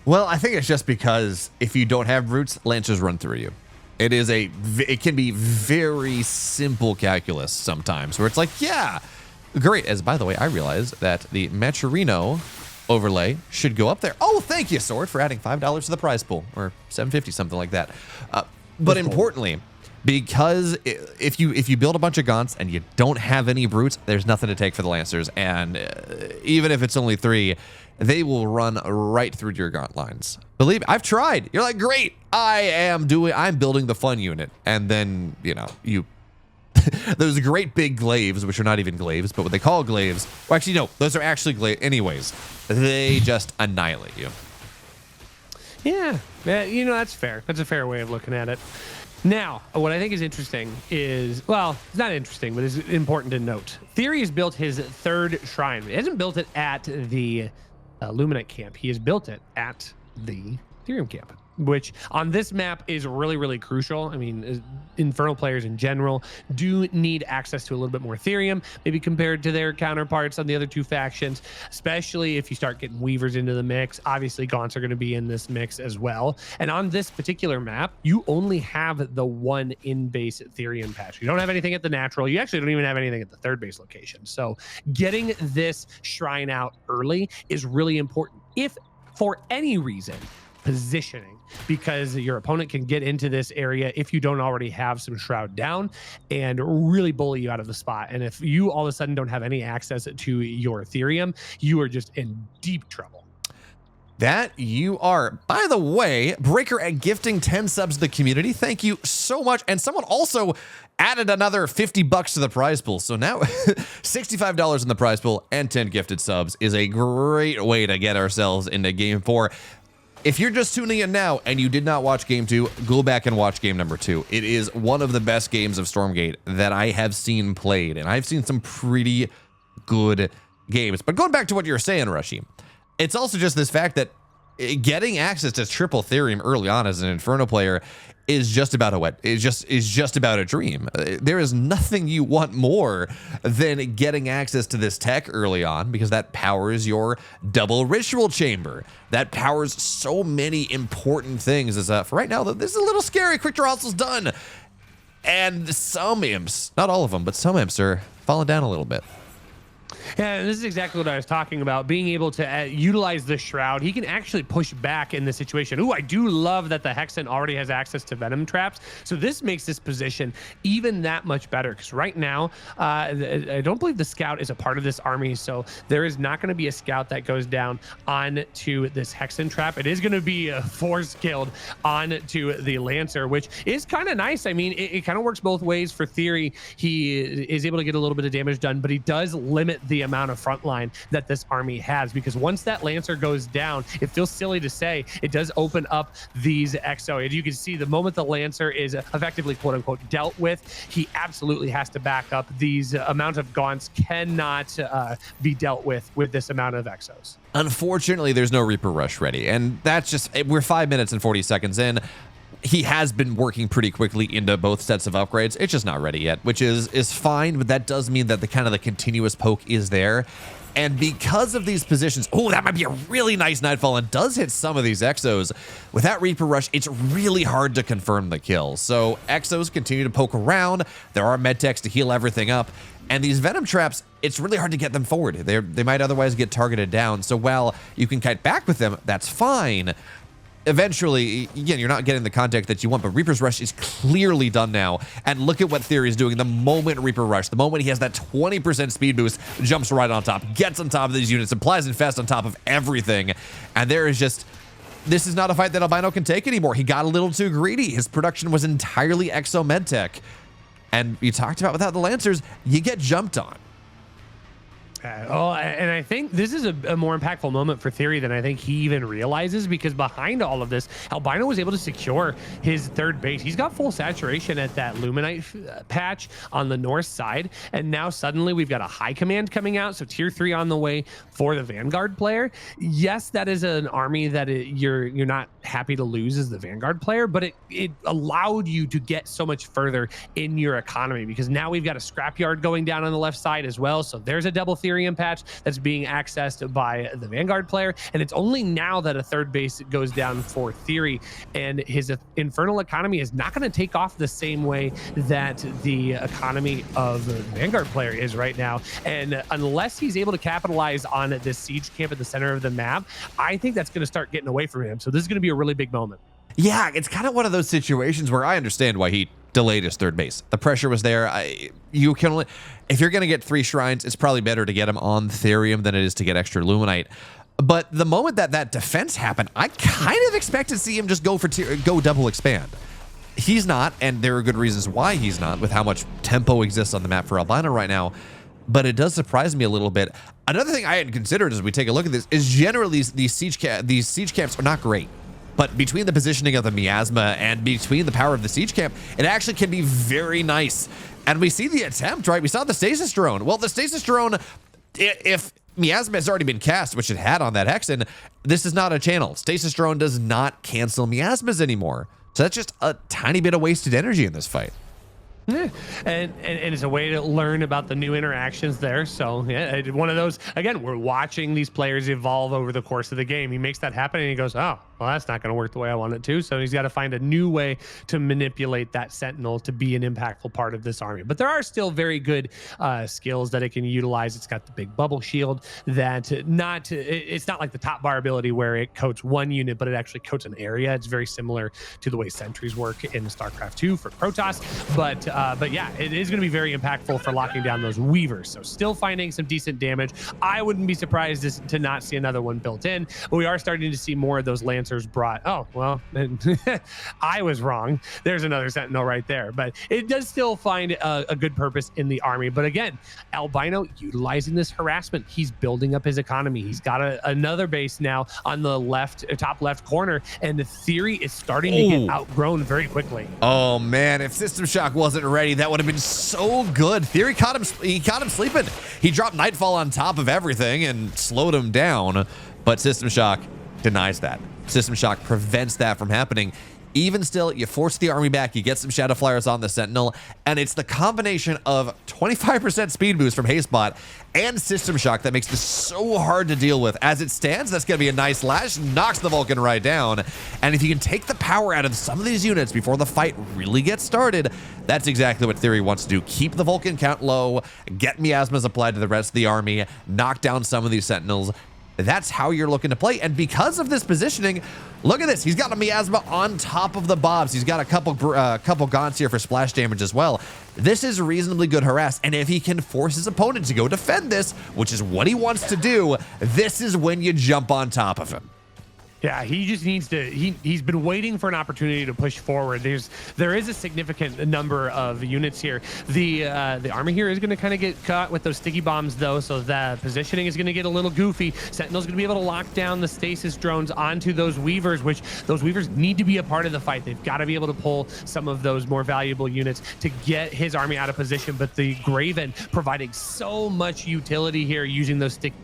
Well, I think it's just because if you don't have Brutes, Lancers run through you. It can be very simple calculus sometimes, where it's like, yeah, great. As by the way, I realized that the Maturino overlay should go up there. Oh, thank you, Sword, for adding $5 to the prize pool, or $7.50, something like that. But importantly, because if you build a bunch of gaunts and you don't have any Brutes, there's nothing to take for the Lancers, and even if it's only 3, they will run right through your gaunt lines. Believe me, I've tried. You're like, great, I'm building the fun unit, and then those great big glaives, which are not even glaives, but what they call glaives. Well, actually, no, those are actually glaives. Anyways, they just annihilate you. Yeah, that's fair. That's a fair way of looking at it. Now, what I think is interesting is, well, it's not interesting, but it's important to note. TheoRy has built his 3rd shrine. He hasn't built it at the Luminite camp. He has built it at the Ethereum camp, which on this map is really, really crucial. I mean, Infernal players in general do need access to a little bit more Ethereum, maybe compared to their counterparts on the other 2 factions, especially if you start getting Weavers into the mix. Obviously, Gaunts are going to be in this mix as well. And on this particular map, you only have the 1 in-base Ethereum patch. You don't have anything at the natural. You actually don't even have anything at the 3rd base location. So getting this shrine out early is really important. If for any reason, positioning, because your opponent can get into this area if you don't already have some Shroud down and really bully you out of the spot. And if you all of a sudden don't have any access to your Ethereum, you are just in deep trouble. That you are. By the way, Breaker at gifting 10 subs to the community. Thank you so much. And someone also added another $50 to the prize pool. So now $65 in the prize pool and 10 gifted subs is a great way to get ourselves into game 4. If you're just tuning in now and you did not watch game 2, go back and watch game number 2. It is one of the best games of Stormgate that I have seen played, and I've seen some pretty good games. But going back to what you were saying, Rushy, it's also just this fact that getting access to triple Therium early on as an Inferno player is just about a dream. There is nothing you want more than getting access to this tech early on, because that powers your double ritual chamber. That powers so many important things. As for right now, this is a little scary. Quick draw hustle's done, and some imps, not all of them, but some imps are falling down a little bit. Yeah, this is exactly what I was talking about. Being able to utilize the Shroud, he can actually push back in this situation. Ooh, I do love that the Hexen already has access to Venom traps. So this makes this position even that much better, because right now, I don't believe the Scout is a part of this army. So there is not going to be a Scout that goes down onto this Hexen trap. It is going to be force killed onto the Lancer, which is kind of nice. I mean, it kind of works both ways for TheoRy. He is able to get a little bit of damage done, but he does limit the amount of frontline that this army has, because once that Lancer goes down, it feels silly to say, it does open up these Exo. As you can see, the moment the Lancer is effectively quote unquote dealt with, he absolutely has to back up. These amount of Gaunts cannot be dealt with this amount of Exos. Unfortunately, there's no Reaper Rush ready, and that's just, we're 5 minutes and 40 seconds in. He has been working pretty quickly into both sets of upgrades. It's just not ready yet, which is fine, but that does mean that the kind of the continuous poke is there. And because of these positions, oh, that might be a really nice Nightfall, and does hit some of these Exos. With that Reaper Rush, it's really hard to confirm the kill. So Exos continue to poke around. There are medtechs to heal everything up. And these Venom traps, it's really hard to get them forward. They might otherwise get targeted down. So while you can kite back with them, that's fine. Eventually, again, you're not getting the contact that you want, but Reaper's Rush is clearly done now. And look at what TheoRy is doing the moment Reaper Rush, the moment he has that 20% speed boost, jumps right on top, gets on top of these units, applies Infest on top of everything. And there is just, this is not a fight that Albino can take anymore. He got a little too greedy. His production was entirely Exo Medtech. And you talked about without the Lancers, you get jumped on. And I think this is a more impactful moment for TheoRy than I think he even realizes, because behind all of this, Albino was able to secure his third base. He's got full saturation at that Luminite patch on the north side, and now suddenly we've got a high command coming out, so tier 3 on the way for the Vanguard player. Yes, that is an army that you're not happy to lose as the Vanguard player, but it allowed you to get so much further in your economy, because now we've got a scrapyard going down on the left side as well, so there's a double Therium patch that's being accessed by the Vanguard player, and it's only now that a third base goes down for TheoRy, and his Infernal economy is not going to take off the same way that the economy of the Vanguard player is right now, and unless he's able to capitalize on this siege camp at the center of the map, I think that's going to start getting away from him. So this is going to be a really big moment. Yeah, it's kind of one of those situations where I understand why he delayed his third base. The pressure was there. You can only, if you're going to get 3 shrines, it's probably better to get them on Therium than it is to get extra Luminite. But the moment that defense happened, I kind of expected to see him just go double expand. He's not, and there are good reasons why he's not, with how much tempo exists on the map for Albino right now. But it does surprise me a little bit. Another thing I hadn't considered as we take a look at this is generally these siege camps are not great. But between the positioning of the miasma and between the power of the siege camp, it actually can be very nice. And we see the attempt, right? We saw the stasis drone. Well, the stasis drone, if miasma has already been cast, which it had on that Hexen, this is not a channel. Stasis drone does not cancel miasmas anymore. So that's just a tiny bit of wasted energy in this fight. Yeah. And it's a way to learn about the new interactions there. So yeah, one of those, again, we're watching these players evolve over the course of the game. He makes that happen and he goes, oh, well, that's not going to work the way I want it to. So he's got to find a new way to manipulate that Sentinel to be an impactful part of this army. But there are still very good skills that it can utilize. It's got the big bubble shield that it's not like the top bar ability where it coats one unit, but it actually coats an area. It's very similar to the way sentries work in StarCraft 2 for Protoss. But yeah, it is going to be very impactful for locking down those Weavers. So still finding some decent damage. I wouldn't be surprised to not see another one built in, but we are starting to see more of those Lancers brought. Oh, well, I was wrong. There's another Sentinel right there, but it does still find a good purpose in the army. But again, Albino utilizing this harassment, he's building up his economy. He's got another base now on the top left corner, and the TheoRy is starting to get outgrown very quickly. Oh man, if System Shock wasn't ready, that would have been so good. TheoRy caught him sleeping. He dropped Nightfall on top of everything and slowed him down, but System Shock denies that. System Shock prevents that from happening. Even still, you force the army back, you get some Shadow Flyers on the Sentinel, and it's the combination of 25% speed boost from Hastebot and System Shock that makes this so hard to deal with. As it stands, that's going to be a nice lash, knocks the Vulcan right down, and if you can take the power out of some of these units before the fight really gets started, that's exactly what TheoRy wants to do. Keep the Vulcan count low, get miasmas applied to the rest of the army, knock down some of these Sentinels. That's how you're looking to play. And because of this positioning, look at this. He's got a miasma on top of the Bobs. He's got a couple gaunts here for splash damage as well. This is reasonably good harass. And if he can force his opponent to go defend this, which is what he wants to do, this is when you jump on top of him. Yeah, he just needs to. He's been waiting for an opportunity to push forward. There is a significant number of units here. The army here is going to kind of get caught with those sticky bombs though, so that positioning is going to get a little goofy. Sentinel's going to be able to lock down the stasis drones onto those Weavers, which those Weavers need to be a part of the fight. They've got to be able to pull some of those more valuable units to get his army out of position. But the Graven providing so much utility here using those sticky,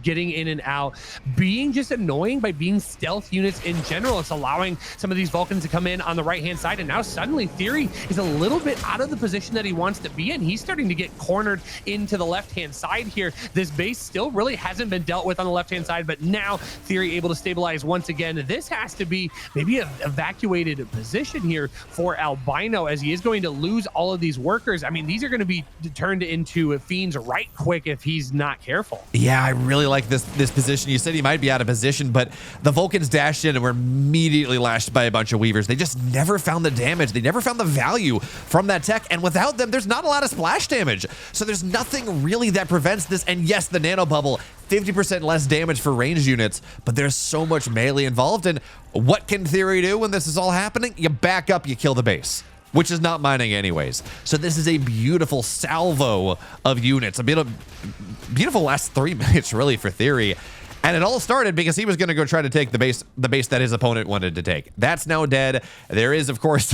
getting in and out, being just annoying by being stealth units in general. It's allowing some of these Vulcans to come in on the right-hand side, and now suddenly TheoRy is a little bit out of the position that he wants to be in. He's starting to get cornered into the left-hand side here. This base still really hasn't been dealt with on the left-hand side, but now TheoRy able to stabilize once again. This has to be maybe an evacuated position here for Albino, as he is going to lose all of these workers. I mean, these are going to be turned into fiends right quick if he's not careful. Yeah, I really like this position. You said he might be out of position, but the Vulcans dashed in and were immediately lashed by a bunch of Weavers. They just never found the damage. They never found the value from that tech, and without them, there's not a lot of splash damage. So there's nothing really that prevents this. And yes, the nano bubble, 50% less damage for ranged units, but there's so much melee involved. And what can TheoRy do when this is all happening? You back up, you kill the base, which is not mining anyways. So this is a beautiful salvo of units, a beautiful last 3 minutes really for TheoRy. And it all started because he was going to go try to take the base that his opponent wanted to take. That's now dead. There is, of course,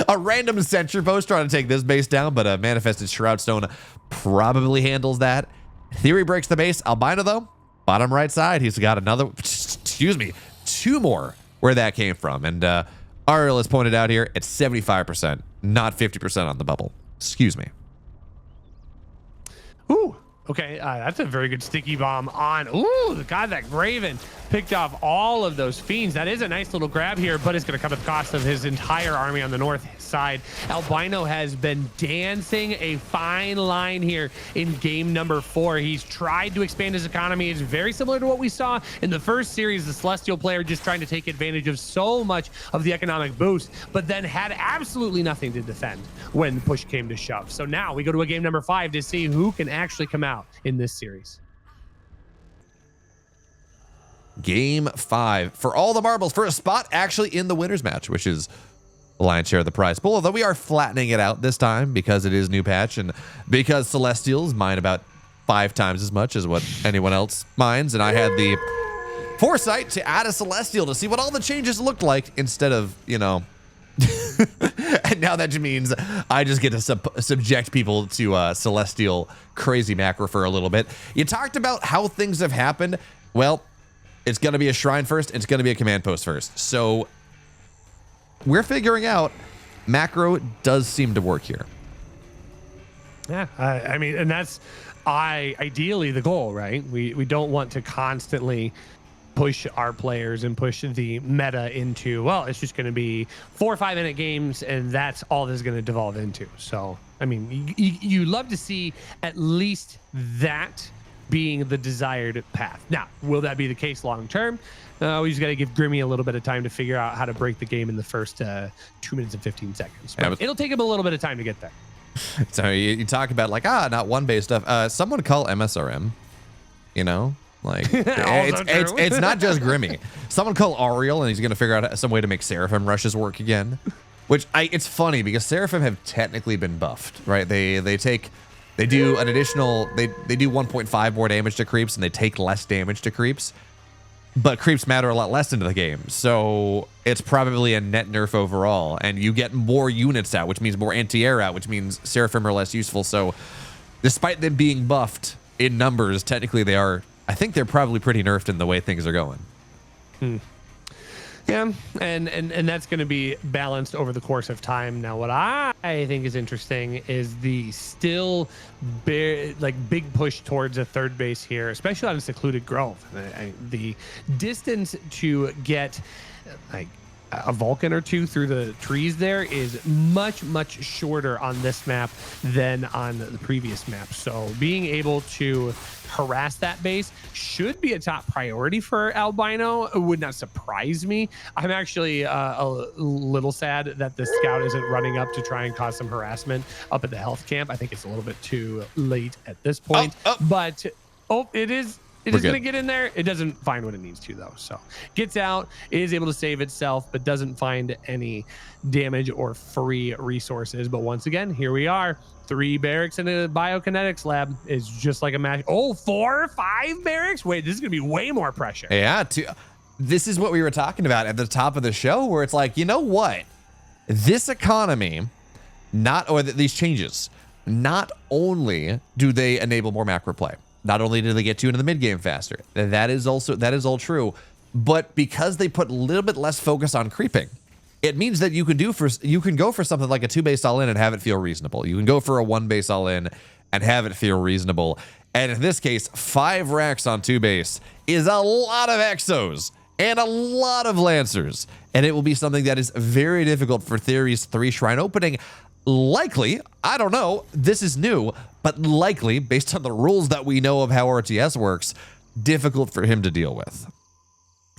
a random sentry post trying to take this base down, but a manifested Shroudstone probably handles that. TheoRy breaks the base. Albino, though, bottom right side, he's got another, excuse me, 2 more where that came from. And Ariel has pointed out here, it's 75%, not 50% on the bubble. Excuse me. Ooh, okay, that's a very good sticky bomb on. Ooh, God, that Graven picked off all of those fiends. That is a nice little grab here, but it's going to come at the cost of his entire army on the north side. Albino has been dancing a fine line here in game number 4. He's tried to expand his economy. It's very similar to what we saw in the first series, the Celestial player just trying to take advantage of so much of the economic boost, but then had absolutely nothing to defend when push came to shove. So now we go to a game number 5 to see who can actually come out in this series. Game 5 for all the marbles for a spot actually in the winners match, which is the lion's share of the prize pool, although we are flattening it out this time because it is new patch and because Celestials mine about 5 times as much as what anyone else mines, and I had the foresight to add a Celestial to see what all the changes looked like instead of, you know, and now that means I just get to subject people to Celestial crazy macro for a little bit. You talked about how things have happened. Well, it's going to be a shrine first. It's going to be a command post first. So we're figuring out macro does seem to work here. Yeah, I mean, and that's ideally the goal, right? We don't want to constantly push our players and push the meta into, well, it's just going to be 4 or 5 minute games and that's all this is going to devolve into. So, I mean, you love to see at least that being the desired path. Now, will that be the case long term? We just got to give Grimmy a little bit of time to figure out how to break the game in the first 2 minutes and 15 seconds. But it'll take him a little bit of time to get there. So you talk about like, not one base stuff. Someone call MSRM, you know? Like it's not just Grimmy. Someone call Ariel and he's going to figure out some way to make Seraphim rushes work again. Which it's funny because Seraphim have technically been buffed, right? They do an additional, they do 1.5 more damage to creeps and they take less damage to creeps, but creeps matter a lot less into the game. So it's probably a net nerf overall, and you get more units out, which means more anti-air out, which means Seraphim are less useful. So despite them being buffed in numbers, technically they are, I think they're probably pretty nerfed in the way things are going. Yeah, and that's going to be balanced over the course of time. Now, what I think is interesting is the still big push towards a third base here, especially on a secluded grove. The distance to get like a Vulcan or two through the trees there is much shorter on this map than on the previous map. So being able to harass that base should be a top priority for Albino. It would not surprise me. I'm actually a little sad that the scout isn't running up to try and cause some harassment up at the health camp. I think it's a little bit too late at this point, but it is going to get in there. It doesn't find what it needs to, though. So gets out, is able to save itself, but doesn't find any damage or free resources. But once again, here we are. 3 barracks in a biokinetics lab is just like a match. 4 or 5 barracks? Wait, this is going to be way more pressure. Yeah, this is what we were talking about at the top of the show, where it's like, you know what? This economy, these changes, not only do they enable more macro play, not only do they get you into the mid game faster, that is all true, but because they put a little bit less focus on creeping, it means that you can go for something like a 2 base all in and have it feel reasonable. You can go for a 1 base all in and have it feel reasonable. And in this case, 5 racks on 2 base is a lot of Exos and a lot of Lancers, and it will be something that is very difficult for TheoRy's 3 shrine opening. Likely, I don't know, this is new, but likely, based on the rules that we know of how RTS works, difficult for him to deal with.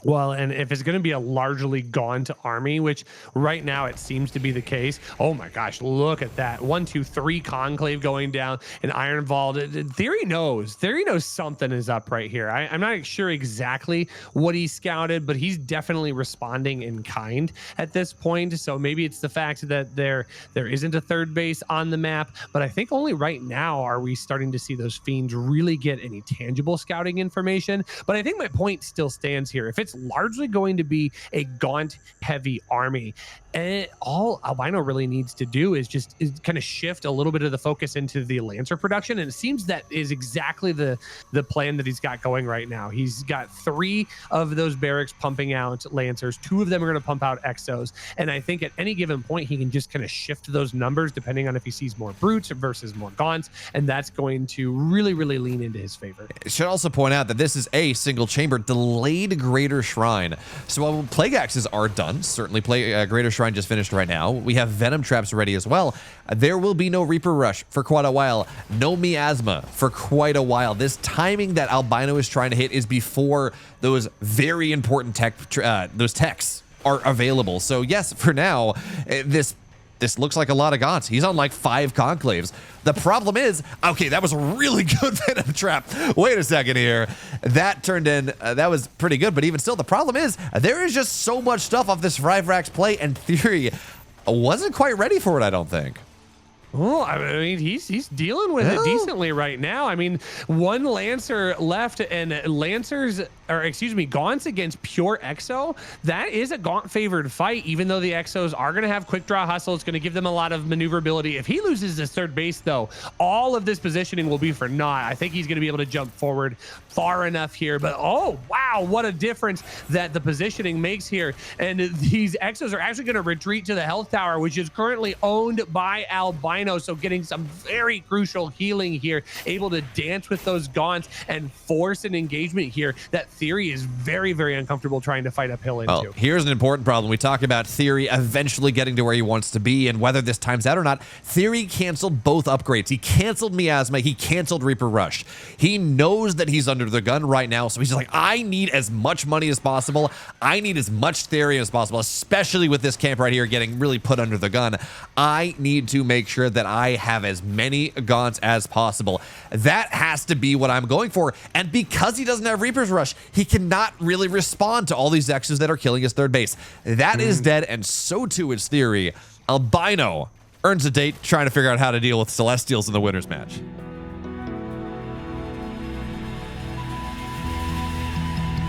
Well, and if it's going to be a largely gaunt army, which right now it seems to be the case. Oh my gosh, look at that. 1, 2, 3 conclave going down, and Ironvault. TheoRy knows something is up right here. I'm not sure exactly what he scouted, but he's definitely responding in kind at this point. So maybe it's the fact that there isn't a third base on the map, but I think only right now are we starting to see those fiends really get any tangible scouting information. But I think my point still stands here. If it's largely going to be a gaunt heavy army, and all Albino really needs to do is kind of shift a little bit of the focus into the Lancer production, and it seems that is exactly the plan that he's got going right now. He's got 3 of those barracks pumping out Lancers, 2 of them are going to pump out Exos, and I think at any given point he can just kind of shift those numbers depending on if he sees more brutes versus more gaunts, and that's going to really lean into his favor. I should also point out that this is a single chamber delayed Greater Shrine. So while Plague Axes are done, certainly Greater Shrine just finished right now, we have Venom Traps ready as well. There will be no Reaper Rush for quite a while, no Miasma for quite a while. This timing that Albino is trying to hit is before those very important those techs are available. So yes, for now, this looks like a lot of gaunts. He's on like 5 conclaves. The problem is, okay, that was a really good Venom Trap. Wait a second here. That turned in, that was pretty good, but even still, the problem is, there is just so much stuff off this 5 racks play, and TheoRy wasn't quite ready for it, I don't think. Oh, I mean, he's dealing with it decently right now. I mean, 1 Lancer left, and Gaunts against pure Exo, that is a Gaunt favored fight, even though the Exos are going to have quick draw hustle. It's going to give them a lot of maneuverability. If he loses his third base, though, all of this positioning will be for naught. I think he's going to be able to jump forward far enough here, but oh, wow, what a difference that the positioning makes here. And these Exos are actually going to retreat to the health tower, which is currently owned by Albino. So getting some very crucial healing here, able to dance with those Gaunts and force an engagement here that TheoRy is very uncomfortable trying to fight uphill into. Well, here's an important problem. We talk about TheoRy eventually getting to where he wants to be, and whether this times out or not, TheoRy canceled both upgrades. He canceled Miasma, he canceled Reaper Rush. He knows that he's under the gun right now, so he's just like, I need as much money as possible. I need as much TheoRy as possible, especially with this camp right here getting really put under the gun. I need to make sure that I have as many Gaunts as possible. That has to be what I'm going for, and because he doesn't have Reaper's Rush, he cannot really respond to all these X's that are killing his third base. That is dead, and so too is TheoRy. Albino earns a date trying to figure out how to deal with Celestials in the winners match.